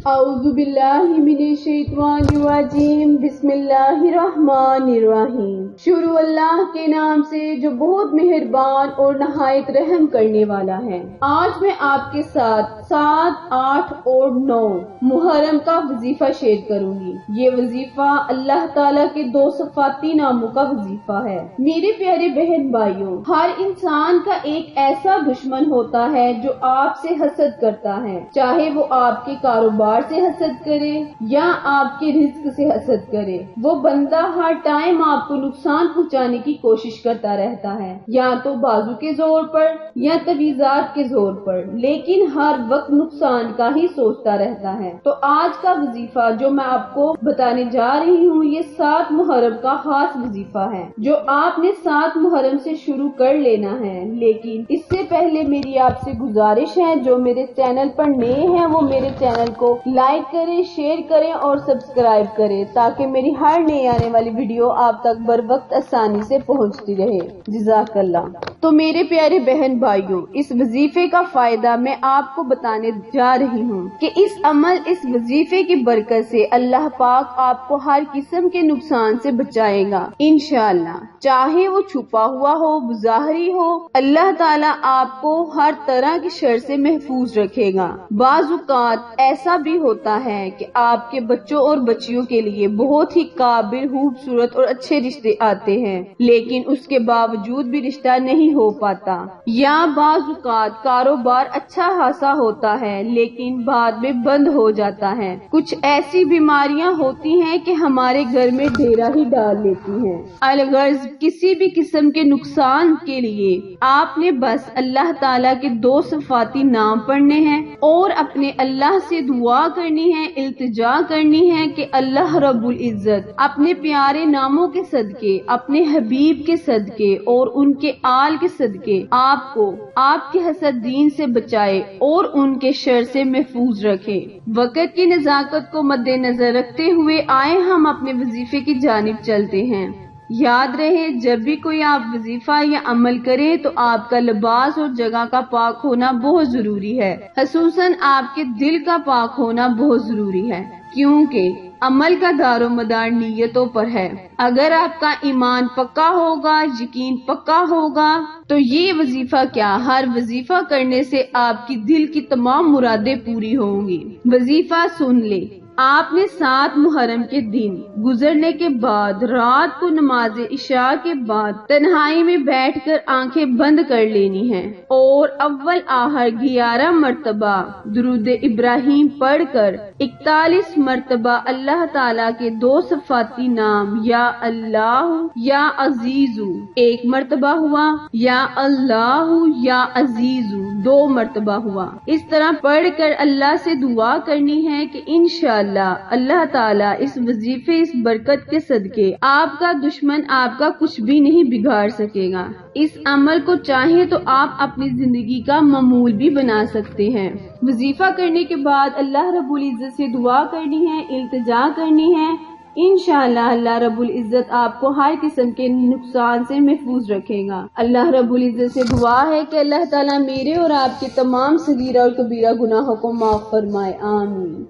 اعوذ باللہ من الشیطان الرجیم بسم اللہ الرحمن الرحیم۔ شروع اللہ کے نام سے جو بہت مہربان اور نہایت رحم کرنے والا ہے۔ آج میں آپ کے ساتھ 7, 8 اور 9 محرم کا وظیفہ شیئر کروں گی۔ یہ وظیفہ اللہ تعالیٰ کے 2 صفاتی ناموں کا وظیفہ ہے۔ میرے پیارے بہن بھائیوں، ہر انسان کا ایک ایسا دشمن ہوتا ہے جو آپ سے حسد کرتا ہے، چاہے وہ آپ کے کاروبار سے حسد کرے یا آپ کے رزق سے حسد کرے۔ وہ بندہ ہر ٹائم آپ کو نقصان پہنچانے کی کوشش کرتا رہتا ہے، یا تو بازو کے زور پر یا تویزات کے زور پر، لیکن ہر وقت نقصان کا ہی سوچتا رہتا ہے۔ تو آج کا وظیفہ جو میں آپ کو بتانے جا رہی ہوں، یہ 7 محرم کا خاص وظیفہ ہے جو آپ نے 7 محرم سے شروع کر لینا ہے۔ لیکن اس سے پہلے میری آپ سے گزارش ہے، جو میرے چینل پر نئے ہیں وہ میرے چینل کو لائک کریں، شیئر کریں اور سبسکرائب کریں، تاکہ میری ہر نئی آنے والی ویڈیو آپ تک بر وقت آسانی سے پہنچتی رہے۔ جزاک اللہ۔ تو میرے پیارے بہن بھائیوں، اس وظیفے کا فائدہ میں آپ کو بتانے جا رہی ہوں کہ اس وظیفے کی برکت سے اللہ پاک آپ کو ہر قسم کے نقصان سے بچائے گا انشاءاللہ، چاہے وہ چھپا ہوا ہو، ظاہری ہو۔ اللہ تعالیٰ آپ کو ہر طرح کی شر سے محفوظ رکھے گا۔ بعض اوقات ایسا بھی ہوتا ہے کہ آپ کے بچوں اور بچیوں کے لیے بہت ہی قابل، خوبصورت اور اچھے رشتے آتے ہیں، لیکن اس کے باوجود بھی رشتہ نہیں ہو پاتا، یا بعض اوقات کاروبار اچھا خاصا ہوتا ہے لیکن بعد میں بند ہو جاتا ہے۔ کچھ ایسی بیماریاں ہوتی ہیں کہ ہمارے گھر میں ڈیرا ہی ڈال لیتی ہیں۔ الغرض کسی بھی قسم کے نقصان کے لیے آپ نے بس اللہ تعالیٰ کے 2 صفاتی نام پڑھنے ہیں اور اپنے اللہ سے دعا کرنی ہے، التجا کرنی ہے کہ اللہ رب العزت اپنے پیارے ناموں کے صدقے، اپنے حبیب کے صدقے اور ان کے آل کے صدقے آپ کو آپ کے حسدین سے بچائے اور ان کے شر سے محفوظ رکھے۔ وقت کی نزاکت کو مد نظر رکھتے ہوئے آئے ہم اپنے وظیفے کی جانب چلتے ہیں۔ یاد رہے، جب بھی کوئی آپ وظیفہ یا عمل کرے تو آپ کا لباس اور جگہ کا پاک ہونا بہت ضروری ہے، خصوصاً آپ کے دل کا پاک ہونا بہت ضروری ہے، کیونکہ عمل کا دار و مدار نیتوں پر ہے۔ اگر آپ کا ایمان پکا ہوگا، یقین پکا ہوگا، تو یہ وظیفہ کیا، ہر وظیفہ کرنے سے آپ کی دل کی تمام مرادیں پوری ہوں گی۔ وظیفہ سن لے۔ آپ نے 7 محرم کے دن گزرنے کے بعد رات کو نماز عشاء کے بعد تنہائی میں بیٹھ کر آنکھیں بند کر لینی ہیں اور اول آخر 11 مرتبہ درود ابراہیم پڑھ کر 41 مرتبہ اللہ تعالیٰ کے 2 صفاتی نام یا اللہ یا عزیزو 1 مرتبہ ہوا، یا اللہ یا عزیزو 2 مرتبہ ہوا، اس طرح پڑھ کر اللہ سے دعا کرنی ہے کہ انشاءاللہ اللہ تعالیٰ اس وظیفے، اس برکت کے صدقے آپ کا دشمن آپ کا کچھ بھی نہیں بگاڑ سکے گا۔ اس عمل کو چاہے تو آپ اپنی زندگی کا معمول بھی بنا سکتے ہیں۔ وظیفہ کرنے کے بعد اللہ رب العزت سے دعا کرنی ہے، التجا کرنی ہے، انشاءاللہ اللہ رب العزت آپ کو ہر قسم کے نقصان سے محفوظ رکھے گا۔ اللہ رب العزت سے دعا ہے کہ اللہ تعالیٰ میرے اور آپ کے تمام صغیرہ اور کبیرہ گناہوں کو معاف فرمائے، آمین۔